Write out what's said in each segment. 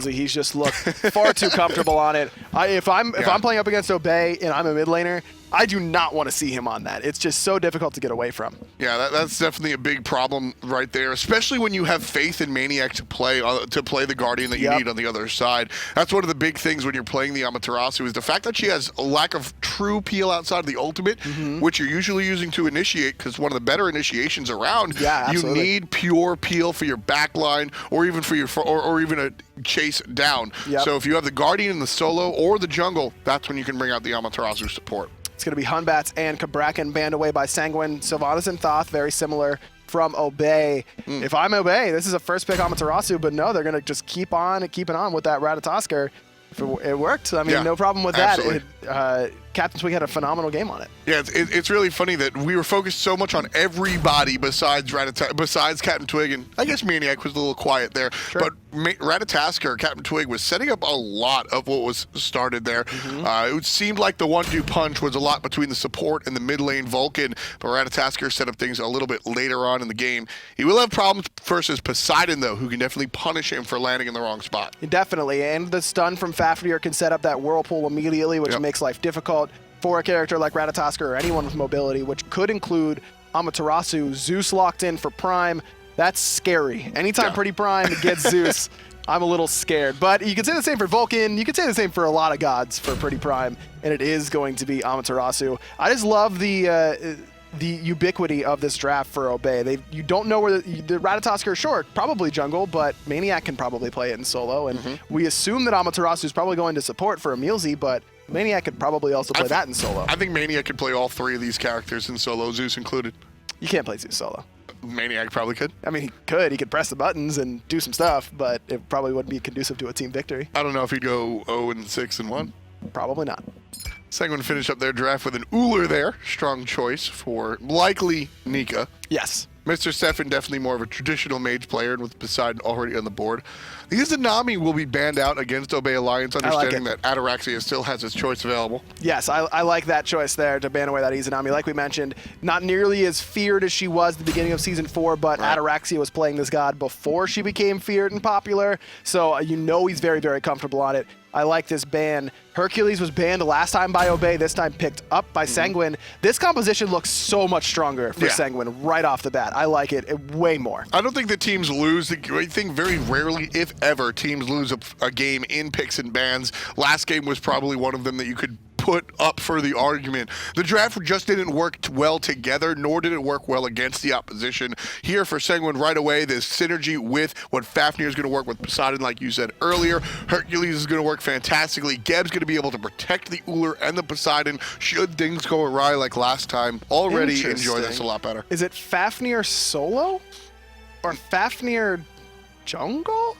He's just looked far too comfortable on it. If I'm playing up against Obey and I'm a mid laner, I do not want to see him on that. It's just so difficult to get away from. Yeah, that's definitely a big problem right there, especially when you have faith in Maniac to play the Guardian that you need on the other side. That's one of the big things when you're playing the Amaterasu is the fact that she has a lack of true peel outside of the ultimate, which you're usually using to initiate, because one of the better initiations around. Yeah, absolutely. You need pure peel for your backline or even for your or even a chase down. Yep. So if you have the Guardian in the solo or the jungle, that's when you can bring out the Amaterasu support. It's going to be Hunbats and Cabrakan banned away by Sanguine. Sylvanas and Thoth, very similar from Obey. If I'm Obey, this is a first pick Amaterasu, but no, they're going to just keep on keeping on with that Ratatoskr. If it worked, I mean, no problem with that. Captain Twig had a phenomenal game on it. Yeah, it's really funny that we were focused so much on everybody besides Captain Twig, and I guess Maniac was a little quiet there. Sure. But Ratatoskr, Captain Twig, was setting up a lot of what was started there. It seemed like the 1-2 punch was a lot between the support and the mid lane Vulcan, but Ratatoskr set up things a little bit later on in the game. He will have problems versus Poseidon, though, who can definitely punish him for landing in the wrong spot. Definitely, and the stun from Fafnir can set up that whirlpool immediately, which makes life difficult for a character like Ratatoskr or anyone with mobility, which could include Amaterasu. Zeus locked in for Prime. That's scary. Anytime Pretty Prime gets Zeus, I'm a little scared. But you can say the same for Vulcan. You can say the same for a lot of gods for Pretty Prime, and it is going to be Amaterasu. I just love the ubiquity of this draft for Obey. You don't know where the Ratatoskr, sure, probably jungle, but Maniac can probably play it in solo, and we assume that Amaterasu is probably going to support for Emilzy, but Maniac could probably also play that in solo. I think Maniac could play all three of these characters in solo, Zeus included. You can't play Zeus solo. Maniac probably could. I mean, he could. He could press the buttons and do some stuff, but it probably wouldn't be conducive to a team victory. I don't know if he'd go 0-6-1. Probably not. Sanguine finished up their draft with an Uller there. Strong choice for likely Nika. Yes. Mr. Stefan, definitely more of a traditional mage player, and with Poseidon already on the board. The Izanami will be banned out against Obey Alliance, understanding that Ataraxia still has his choice available. Yes, I like that choice there to ban away that Izanami. Like we mentioned, not nearly as feared as she was at the beginning of Season 4, but Ataraxia was playing this god before she became feared and popular, so you know he's very, very comfortable on it. I like this ban. Hercules was banned last time by Obey, this time picked up by Sanguine. This composition looks so much stronger for Sanguine right off the bat. I like it way more. I don't think that teams lose. I think very rarely, if ever, teams lose a game in picks and bans. Last game was probably one of them that you could put up for the argument. The draft just didn't work well together, nor did it work well against the opposition. Here for Sanguine right away, this synergy with what Fafnir is going to work with Poseidon, like you said earlier. Hercules is going to work fantastically. Geb's going to be able to protect the Uller and the Poseidon should things go awry like last time. Already enjoy this a lot better. Is it Fafnir solo or Fafnir jungle?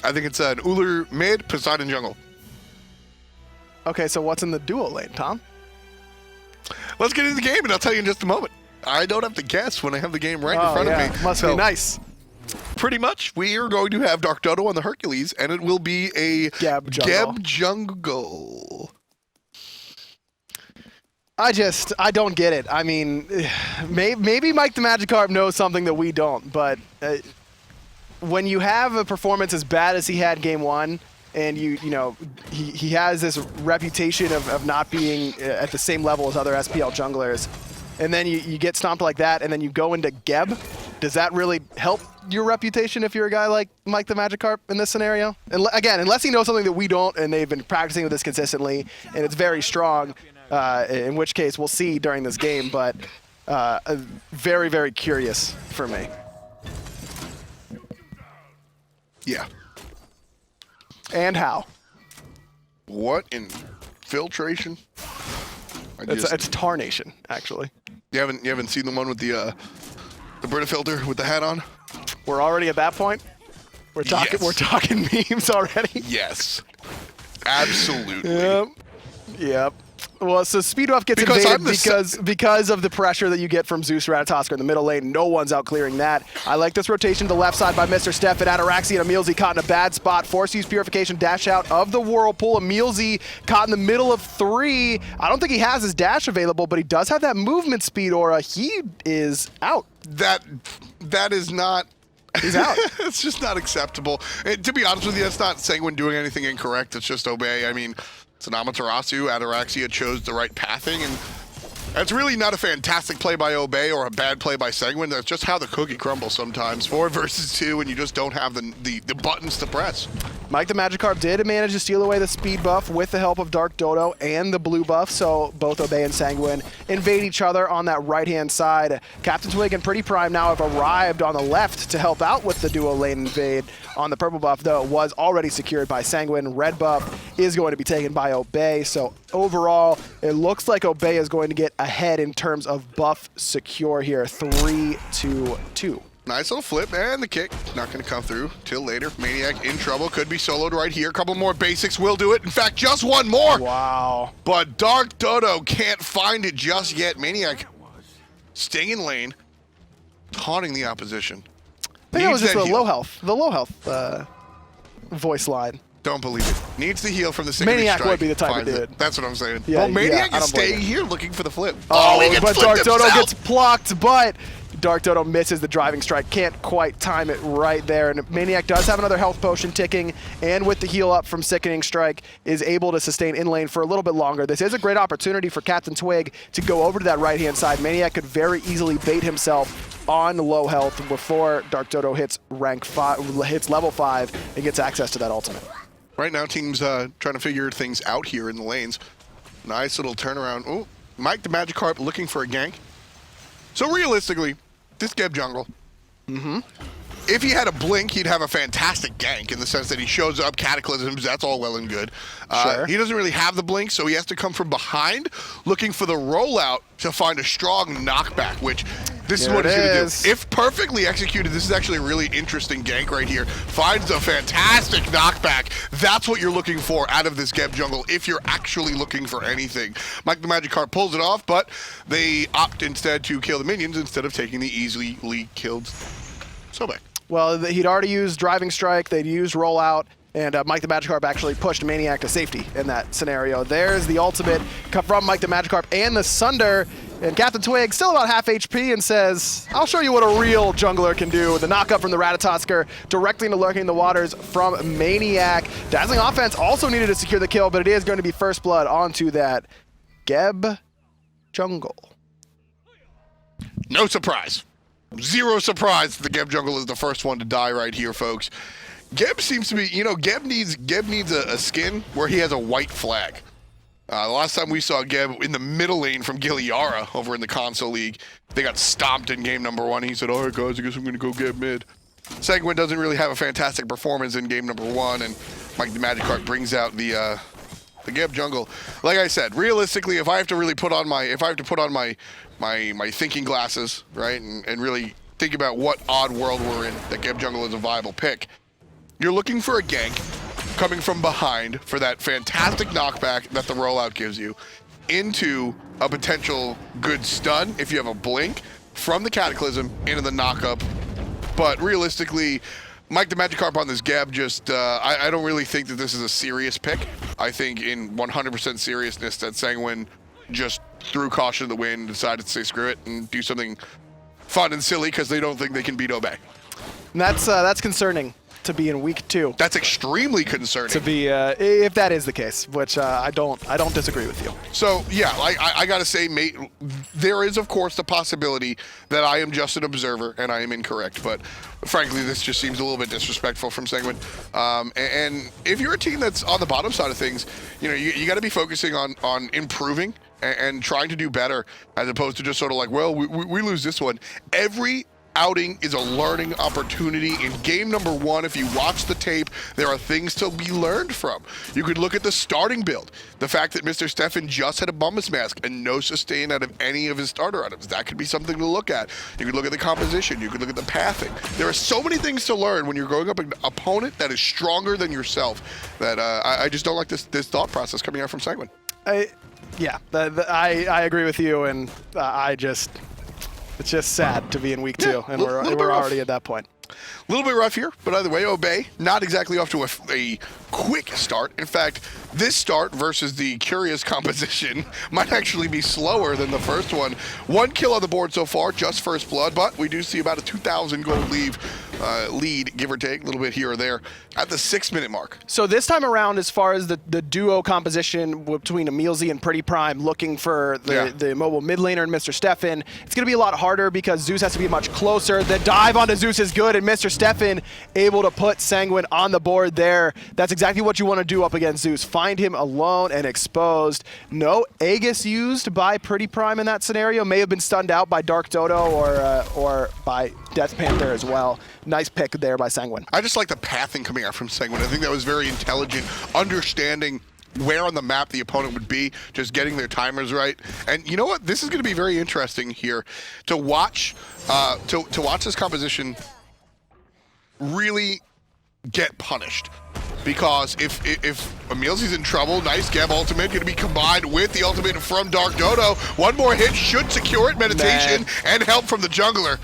I think it's an Uller mid, Poseidon jungle. Okay, so what's in the duo lane, Tom? Let's get into the game, and I'll tell you in just a moment. I don't have to guess when I have the game right in front of me. Must be nice. Pretty much, we are going to have Dark Dodo on the Hercules, and it will be a Geb jungle. I don't get it. I mean, maybe Mike the Magikarp knows something that we don't, but when you have a performance as bad as he had game one, and you know he has this reputation of not being at the same level as other SPL junglers, and then you get stomped like that, and then you go into Geb, does that really help your reputation if you're a guy like Mike the Magikarp in this scenario? And again, unless he knows something that we don't, and they've been practicing with this consistently, and it's very strong, in which case we'll see during this game, but very, very curious for me. Yeah. And how? What infiltration? It's Tarnation, actually. You haven't seen the one with the Brita filter with the hat on? We're already at that point? We're talking memes already? Yes. Absolutely. Yep. Well, so Speed Buff gets invaded because of the pressure that you get from Zeus Ratatoskr in the middle lane. No one's out clearing that. I like this rotation to the left side by Mr. Stefan. Ataraxia and Emilzy caught in a bad spot. Force use purification, dash out of the Whirlpool. Emilzy caught in the middle of 3. I don't think he has his dash available, but he does have that movement speed aura. He is out. That is not He's out. It's just not acceptable. And to be honest with you, it's not Sanguine doing anything incorrect. It's just Obey. I mean, it's an Amaterasu. Ataraxia chose the right pathing, and that's really not a fantastic play by Obey or a bad play by Sanguine. That's just how the cookie crumbles sometimes. 4 versus 2, and you just don't have the buttons to press. Mike the Magikarp did manage to steal away the speed buff with the help of Dark Dodo and the blue buff, so both Obey and Sanguine invade each other on that right-hand side. Captain Twig and Pretty Prime now have arrived on the left to help out with the duo lane invade. On the purple buff, though, it was already secured by Sanguine. Red buff is going to be taken by Obey, so overall, it looks like Obey is going to get ahead in terms of buff secure here, 3-2. Nice little flip, and the kick not going to come through till later. Maniac in trouble, could be soloed right here. A couple more basics will do it. In fact, just one more. Wow. But Dark Dodo can't find it just yet. Maniac staying in lane, taunting the opposition. I think it was just the low health voice line. Don't believe it. Needs the heal from the Sanguine Maniac strike. would be the type of dude. That's what I'm saying. Yeah, well, Maniac I is don't blame staying him. here looking for the flip. Oh, he gets but flipped Dark Dodo himself. gets blocked, but Dark Dodo misses the driving strike. Can't quite time it right there. And Maniac does have another health potion ticking, and with the heal up from Sickening Strike, is able to sustain in lane for a little bit longer. This is a great opportunity for Captain Twig to go over to that right-hand side. Maniac could very easily bait himself on low health before Dark Dodo hits level 5 and gets access to that ultimate. Right now, teams trying to figure things out here in the lanes. Nice little turnaround. Oh, Mike the Magikarp looking for a gank. So realistically, this Geb jungle, if he had a blink, he'd have a fantastic gank in the sense that he shows up, cataclysms, that's all well and good. Sure. He doesn't really have the blink, so he has to come from behind, looking for the rollout to find a strong knockback, which this is what he's going to do. If perfectly executed, this is actually a really interesting gank right here. Finds a fantastic knockback. That's what you're looking for out of this Geb jungle if you're actually looking for anything. Mike the Magikarp pulls it off, but they opt instead to kill the minions instead of taking the easily killed Sobek. Well, he'd already used Driving Strike, they'd used Rollout, and Mike the Magikarp actually pushed Maniac to safety in that scenario. There's the ultimate from Mike the Magikarp and the Sunder, and Captain Twig still about half HP and says, I'll show you what a real jungler can do. The knockup from the Ratatosker directly into Lurking in the Waters from Maniac. Dazzling Offense also needed to secure the kill, but it is going to be first blood onto that Geb jungle. No surprise. Zero surprise the Geb jungle is the first one to die right here, folks. Geb seems to be, Geb needs a skin where he has a white flag. The last time we saw Geb in the middle lane from Giliara over in the console league, they got stomped in game number 1. He said, all right, guys, I guess I'm going to go Geb mid. Sanguine doesn't really have a fantastic performance in game number 1, and Mike the Magikarp brings out the Geb jungle. Like I said, realistically, if I have to really put on my thinking glasses, right, and really think about what odd world we're in, that Geb jungle is a viable pick. You're looking for a gank coming from behind for that fantastic knockback that the rollout gives you into a potential good stun if you have a blink from the Cataclysm into the knockup. But realistically, Mike the Magikarp on this Geb just, I don't really think that this is a serious pick. I think in 100% seriousness that Sanguine just threw caution to the wind and decided to say screw it and do something fun and silly because they don't think they can beat Obey. And that's concerning to be in week 2. That's extremely concerning. To be, if that is the case, which I don't disagree with you. So yeah, I gotta say, mate, there is of course the possibility that I am just an observer and I am incorrect, but frankly, this just seems a little bit disrespectful from Sanguine. And if you're a team that's on the bottom side of things, you got to be focusing on improving and trying to do better, as opposed to just sort of like, well, we lose this one. Every outing is a learning opportunity. In game number 1, if you watch the tape, there are things to be learned from. You could look at the starting build. The fact that Mr. Stefan just had a Bombus Mask and no sustain out of any of his starter items. That could be something to look at. You could look at the composition. You could look at the pathing. There are so many things to learn when you're going up an opponent that is stronger than yourself that I just don't like this thought process coming out from Sanguine. Yeah, I agree with you, and it's just sad to be in week 2, and we're already at that point. A little bit rough here, but either way, Obey, not exactly off to a quick start. In fact, this start versus the Curious composition might actually be slower than the first one. 1 kill on the board so far, just first blood, but we do see about a 2,000 gold leave lead, give or take, a little bit here or there, at the 6-minute mark. So this time around, as far as the duo composition between Emilzy and Pretty Prime, looking for the mobile mid laner and Mr. Stefan, it's going to be a lot harder because Zeus has to be much closer. The dive onto Zeus is good, and Mr. Stefan able to put Sanguine on the board there. That's exactly what you want to do up against Zeus. Find him alone and exposed. No Aegis used by Pretty Prime in that scenario. May have been stunned out by Dark Dodo or by Death Panther as well. Nice pick there by Sanguine. I just like the pathing coming out from Sanguine. I think that was very intelligent, understanding where on the map the opponent would be, just getting their timers right. And you know what? This is going to be very interesting here to watch. To watch this composition really get punished. Because if Emilzy's in trouble, nice Geb ultimate going to be combined with the ultimate from Dark Dodo. One more hit should secure it. Meditation and help from the jungler.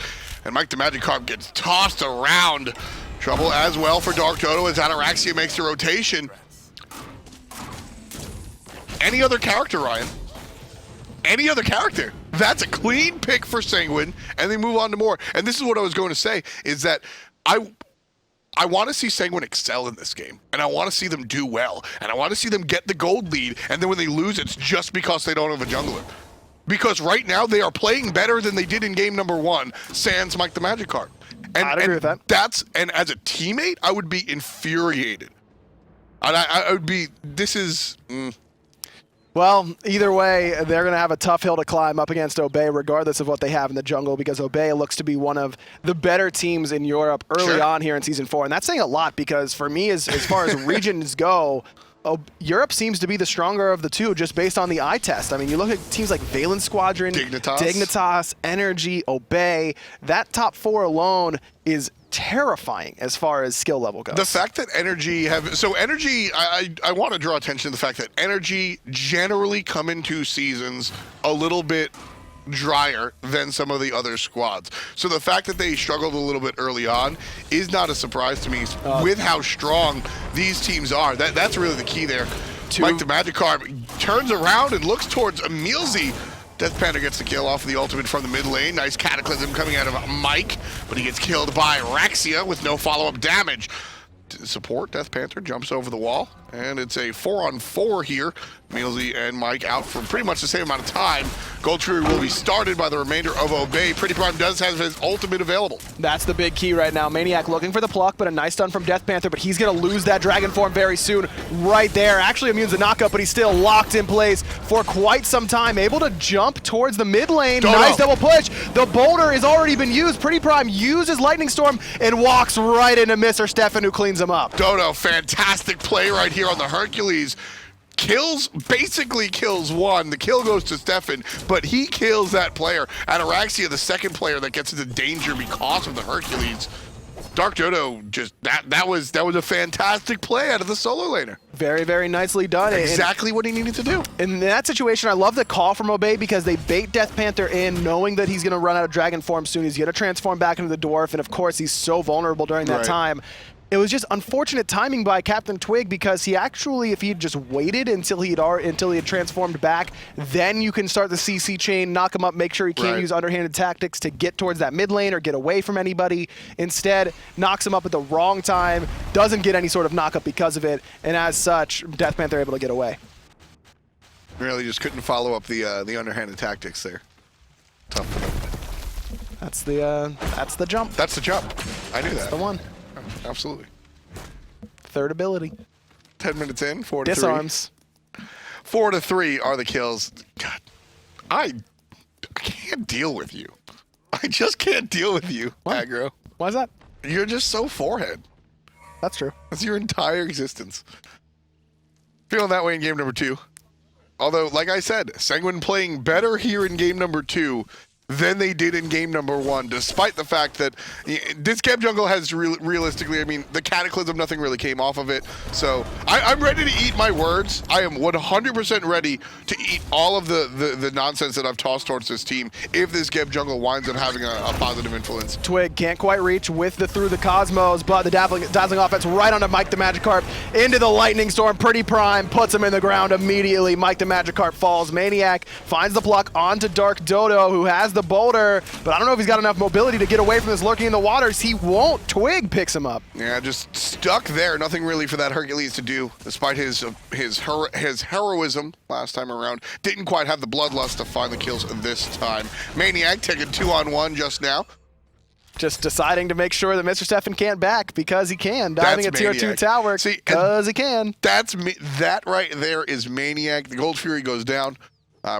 And Mike the Magikarp gets tossed around. Trouble as well for Dark Dodo as Ataraxia makes the rotation. Any other character, Ryan? Any other character? That's a clean pick for Sanguine, and they move on to more. And this is what I was going to say, is that I want to see Sanguine excel in this game, and I want to see them do well, and I want to see them get the gold lead, and then when they lose, it's just because they don't have a jungler. Because right now, they are playing better than they did in game number 1, sans Mike the Magikarp. I'd agree with that. And as a teammate, I would be infuriated. And I would be, this is... Well, either way, they're going to have a tough hill to climb up against Obey, regardless of what they have in the jungle, because Obey looks to be one of the better teams in Europe early on here in Season 4. And that's saying a lot, because for me, as far as regions go, Europe seems to be the stronger of the two, just based on the eye test. I mean, you look at teams like Valen Squadron, Dignitas, Energy, Obey. That top 4 alone is terrifying as far as skill level goes. The fact that Energy have... So Energy, I want to draw attention to the fact that Energy generally come into seasons a little bit drier than some of the other squads. So the fact that they struggled a little bit early on is not a surprise to me with how strong these teams are. That's really the key there. Mike the Magikarp turns around and looks towards Emilzy. Death Panther gets the kill off of the ultimate from the mid lane. Nice Cataclysm coming out of Mike, but he gets killed by Raxia with no follow-up damage. To support, Death Panther jumps over the wall, and it's a 4-on-4 here. Emilzy and Mike out for pretty much the same amount of time. Gold Tree will be started by the remainder of Obey. Pretty Prime does have his ultimate available. That's the big key right now. Maniac looking for the pluck, but a nice stun from Death Panther, but he's going to lose that Dragon Form very soon. Right there. Actually immunes a knockup, but he's still locked in place for quite some time. Able to jump towards the mid lane. Nice double push. The boulder has already been used. Pretty Prime uses Lightning Storm and walks right into Mr. Stefan, who cleans him up. Dodo, fantastic play right here on the Hercules. Basically kills one. The kill goes to Stefan, but he kills that player. Ataraxia, the second player that gets into danger because of the Hercules. Dark Dodo, just that was a fantastic play out of the solo laner. Very, very nicely done. Exactly what he needed to do. In that situation, I love the call from Obey because they bait Death Panther in, knowing that he's going to run out of Dragon Form soon. He's going to transform back into the Dwarf, and of course, he's so vulnerable during that time. It was just unfortunate timing by Captain Twig because he actually, if he had just waited until he had transformed back, then you can start the CC chain, knock him up, make sure he can't use underhanded tactics to get towards that mid lane or get away from anybody. Instead, knocks him up at the wrong time, doesn't get any sort of knockup because of it, and as such, Death Panther able to get away. Really just couldn't follow up the underhanded tactics there. Tough for them. That's the jump. That's the jump. I knew that. That's the one. Absolutely. Third ability. 10 minutes in, 4-3. Disarms. 4-3 are the kills. God, I can't deal with you. I just can't deal with you, aggro. Why is that? You're just so forehead. That's true. That's your entire existence. Feeling that way in game number 2. Although, like I said, Sanguine playing better here in game number 2 than they did in game number 1, despite the fact that this Geb jungle has realistically, I mean, the Cataclysm, nothing really came off of it. So I'm ready to eat my words. I am 100% ready to eat all of the nonsense that I've tossed towards this team if this Geb jungle winds up having a positive influence. Twig can't quite reach with the Through the Cosmos, but the dazzling offense right onto Mike the Magikarp into the Lightning Storm. Pretty Prime puts him in the ground immediately. Mike the Magikarp falls. Maniac finds the pluck onto Dark Dodo, who has the boulder, but I don't know if he's got enough mobility to get away from this lurking in the waters. He won't. Twig picks him up. Yeah, just stuck there. Nothing really for that Hercules to do, despite his heroism last time around. Didn't quite have the bloodlust to find the kills this time. Maniac taking 2-on-1 just now. Just deciding to make sure that Mr. Stefan can't back because he can. Diving a tier 2 tower because he can. That right there is Maniac. The Gold Fury goes down.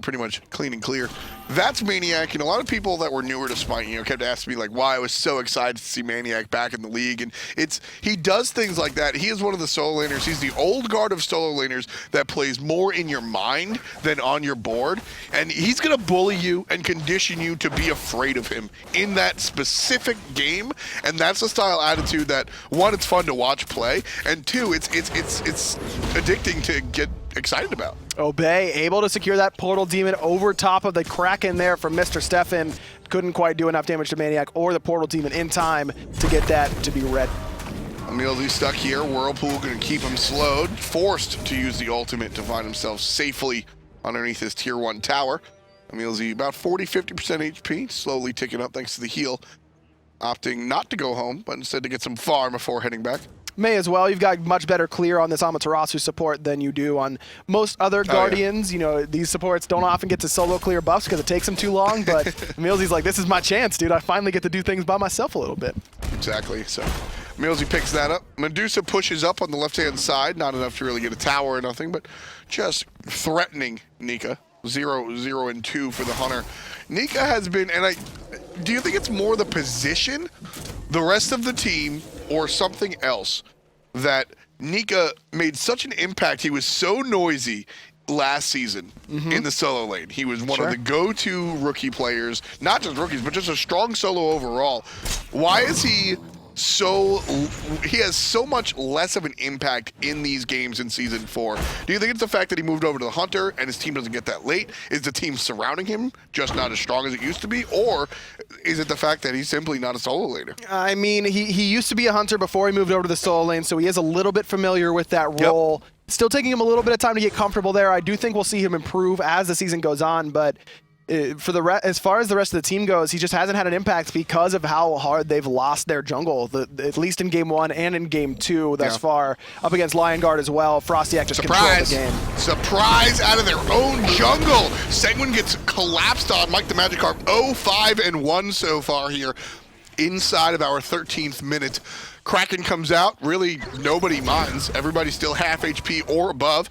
Pretty much clean and clear. That's Maniac, and a lot of people that were newer to SMITE, kept asking me like why I was so excited to see Maniac back in the league, and he does things like that. He is one of the solo laners. He's the old guard of solo laners that plays more in your mind than on your board, and he's gonna bully you and condition you to be afraid of him in that specific game, and that's the style attitude that, one, it's fun to watch play, and two, it's addicting to get excited about. Obey able to secure that portal demon over top of the Kraken there from Mr. Stefan. Couldn't quite do enough damage to Maniac or the portal demon in time to get that to be red. Emilzy stuck here. Whirlpool gonna keep him slowed. Forced to use the ultimate to find himself safely underneath his tier 1 tower. Emilzy about 40-50% HP, slowly ticking up thanks to the heal. Opting not to go home, but instead to get some farm before heading back. May as well. You've got much better clear on this Amaterasu support than you do on most other Guardians. Yeah. These supports don't often get to solo clear buffs because it takes them too long, but Emilzy's like, this is my chance, dude. I finally get to do things by myself a little bit. Exactly. So Emilzy picks that up. Medusa pushes up on the left-hand side. Not enough to really get a tower or nothing, but just threatening Nika. 0-0-2 for the Hunter. Nika has been, and do you think it's more the position, the rest of the team, or something else that Nika made such an impact? He was so noisy last season in the solo lane. He was one of the go-to rookie players, not just rookies, but just a strong solo overall. Why is he he has so much less of an impact in these games in Season 4? Do you think it's the fact that he moved over to the Hunter and his team doesn't get that late? Is the team surrounding him just not as strong as it used to be? Or is it the fact that he's simply not a solo laner? I mean, he used to be a Hunter before he moved over to the solo lane, so he is a little bit familiar with that role. Yep. Still taking him a little bit of time to get comfortable there. I do think we'll see him improve as the season goes on, but as far as the rest of the team goes, he just hasn't had an impact because of how hard they've lost their jungle, at least in Game 1 and in Game 2 thus far, up against Lion Guard as well. Frostyak just controlled the game. Surprise out of their own jungle. Sanguine gets collapsed on. Mike the Magikarp 0-5-1 so far here inside of our 13th minute. Kraken comes out. Really, nobody minds. Everybody's still half HP or above.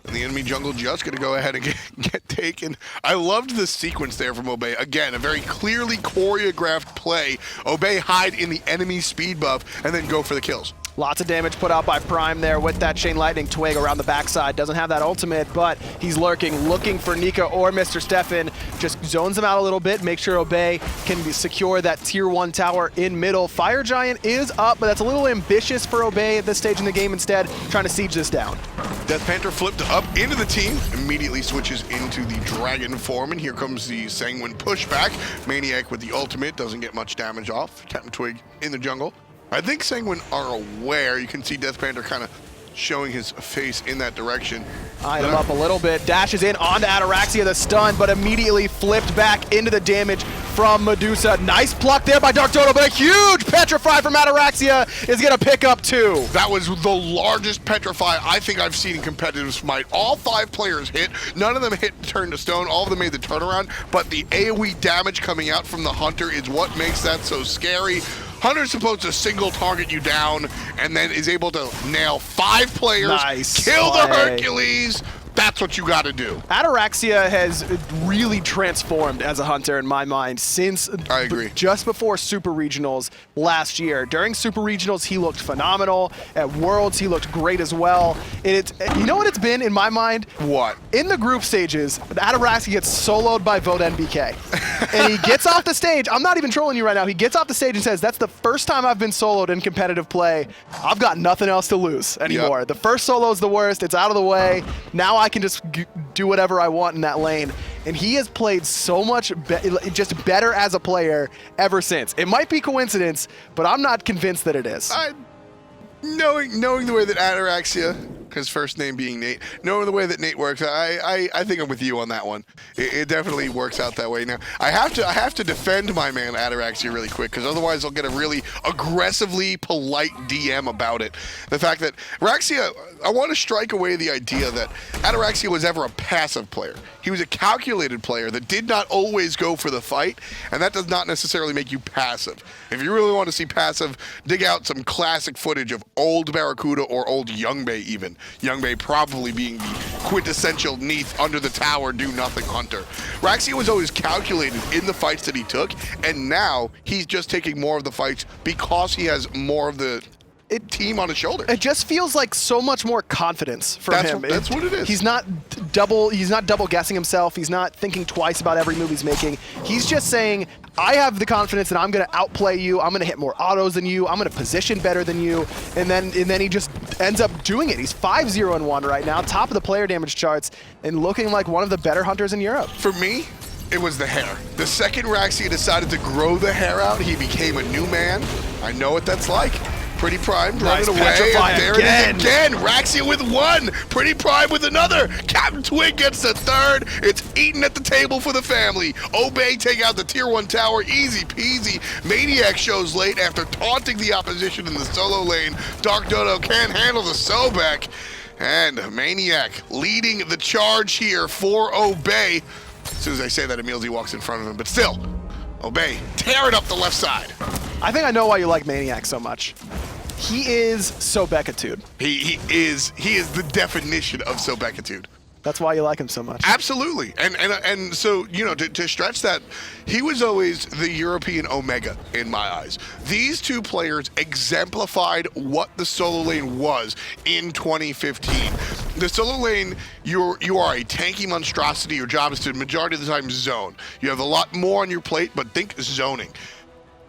And the enemy jungle just going to go ahead and get taken. I loved the sequence there from Obey. Again, a very clearly choreographed play. Obey hide in the enemy speed buff and then go for the kills. Lots of damage put out by Prime there with that Chain Lightning Twig around the backside. Doesn't have that ultimate, but he's lurking, looking for Nika or Mr. Stefan. Just zones him out a little bit, make sure Obey can secure that tier 1 tower in middle. Fire Giant is up, but that's a little ambitious for Obey at this stage in the game instead, trying to siege this down. Death Panther flipped up into the team, immediately switches into the dragon form, and here comes the Sanguine pushback. Maniac with the ultimate, doesn't get much damage off. Captain Twig in the jungle. I think Sanguine are aware. You can see Death Panther kind of showing his face in that direction. Eyed him up a little bit. Dashes in onto Ataraxia, the stun, but immediately flipped back into the damage from Medusa. Nice pluck there by Dark Dodo, but a huge Petrify from Ataraxia is going to pick up 2. That was the largest Petrify I think I've seen in competitive SMITE. All 5 players hit. None of them hit turn to stone. All of them made the turnaround, but the AoE damage coming out from the Hunter is what makes that so scary. Hunter's supposed to single target you down and then is able to nail 5 players, kill the Hercules. That's what you got to do. Ataraxia has really transformed as a Hunter in my mind since I agree. Just before Super Regionals last year. During Super Regionals, he looked phenomenal. At Worlds, he looked great as well. You know what it's been in my mind? What? In the group stages, Ataraxia gets soloed by Vote NBK. And he gets off the stage. I'm not even trolling you right now. He gets off the stage and says, that's the first time I've been soloed in competitive play. I've got nothing else to lose anymore. Yep. The first solo is the worst. It's out of the way. Now I can just do whatever I want in that lane. And he has played so much just better as a player ever since. It might be coincidence, but I'm not convinced that it is. Knowing the way that Ataraxia his first name being Nate. Knowing the way that Nate works, I think I'm with you on that one. It definitely works out that way. Now, I have to defend my man Ataraxia really quick, because otherwise I'll get a really aggressively polite DM about it. The fact that Raxia, I want to strike away the idea that Ataraxia was ever a passive player. He was a calculated player that did not always go for the fight, and that does not necessarily make you passive. If you really want to see passive, dig out some classic footage of old Barracuda or old Youngbei even. Youngbei probably being the quintessential Neath under the tower, do nothing hunter. Raxia was always calculated in the fights that he took, and now he's just taking more of the fights because he has more of the team on his shoulder. It just feels like so much more confidence for him. That's what it is. He's not double guessing himself. He's not thinking twice about every move he's making. He's just saying, I have the confidence that I'm going to outplay you. I'm going to hit more autos than you. I'm going to position better than you. And then he just ends up doing it. He's 5-0-1 right now, top of the player damage charts, and looking like one of the better hunters in Europe. For me, it was the hair. The second Raxia decided to grow the hair out, he became a new man. I know what that's like. Pretty Prime running away, and there it is again. Raxia with one, Pretty Prime with another. Captain Twig gets the third. It's eaten at the table for the family. Obey take out the tier 1 tower, easy peasy. Maniac shows late after taunting the opposition in the solo lane. Dark Dodo can't handle the Sobek. And Maniac leading the charge here for Obey. As soon as I say that, Emilzy walks in front of him, but still, Obey tearing up the left side. I think I know why you like Maniac so much. He is Sobekitude. He is the definition of Sobekitude. That's why you like him so much. Absolutely. And so, you know, to stretch that, he was always the European Omega in my eyes. These two players exemplified what the solo lane was in 2015. The solo lane, you are a tanky monstrosity. Your job is to, majority of the time, zone. You have a lot more on your plate, but think zoning.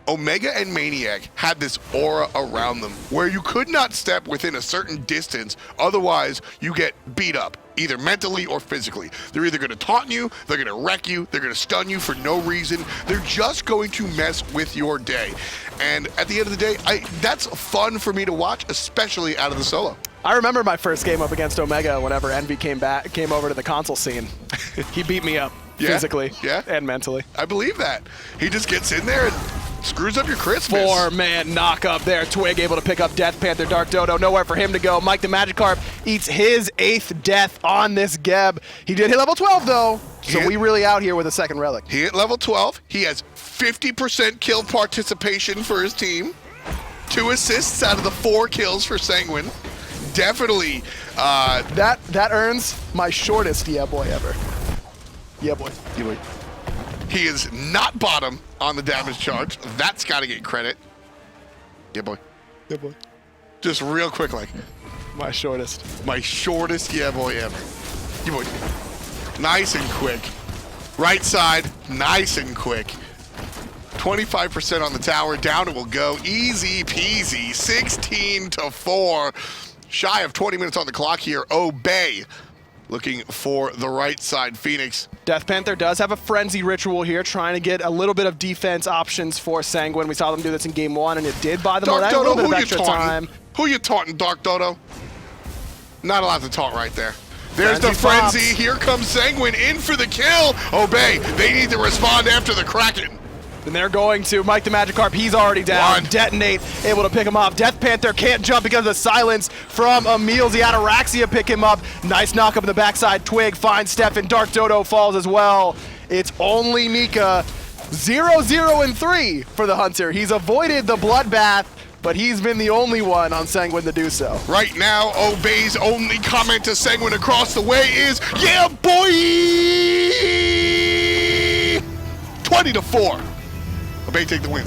Omega and Maniac had this aura around them where you could not step within a certain distance, otherwise you get beat up, either mentally or physically. They're either going to taunt you, they're going to wreck you, they're going to stun you for no reason. They're just going to mess with your day. And at the end of the day, that's fun for me to watch, especially out of the solo. I remember my first game up against Omega whenever Envy came over to the console scene. He beat me up physically and mentally. I believe that. He just gets in there and screws up your Christmas. 4-man knock up there. Twig able to pick up Death Panther. Dark Dodo, nowhere for him to go. Mike the Magikarp eats his 8th death on this Geb. He did hit level 12 though, so we really out here with a second relic. He hit level 12. He has 50% kill participation for his team. 2 assists out of the 4 kills for Sanguine. Definitely. That earns my shortest yeah boy ever. Yeah boy. Yeah boy. He is not bottom on the damage charge. That's got to get credit. Yeah, boy. Yeah boy. Just real quick, like. My shortest. My shortest yeah boy ever. Yeah, boy. Nice and quick. Right side, nice and quick. 25% on the tower. Down it will go. Easy peasy. 16-4. Shy of 20 minutes on the clock here. Obey. Looking for the right side, Phoenix. Death Panther does have a Frenzy Ritual here, trying to get a little bit of defense options for Sanguine. We saw them do this in game 1, and it did buy them Dark Dodo, a little bit of extra time. Who you taunting, Dark Dodo? Not allowed to taunt right there. There's Frenzy the Frenzy. pops. Here comes Sanguine in for the kill. Obey. They need to respond after the Kraken. And they're going to Mike the Magikarp. He's already down. Detonate, able to pick him off. Death Panther can't jump because of the silence from Emilzy. Ataraxia pick him up. Nice knock up in the backside. Twig finds Stefan. Dark Dodo falls as well. It's only Mika. 0-0-3 for the Hunter. He's avoided the bloodbath, but he's been the only one on Sanguine to do so. Right now, Obey's only comment to Sanguine across the way is, yeah, boy! 20-4. Obey take the win.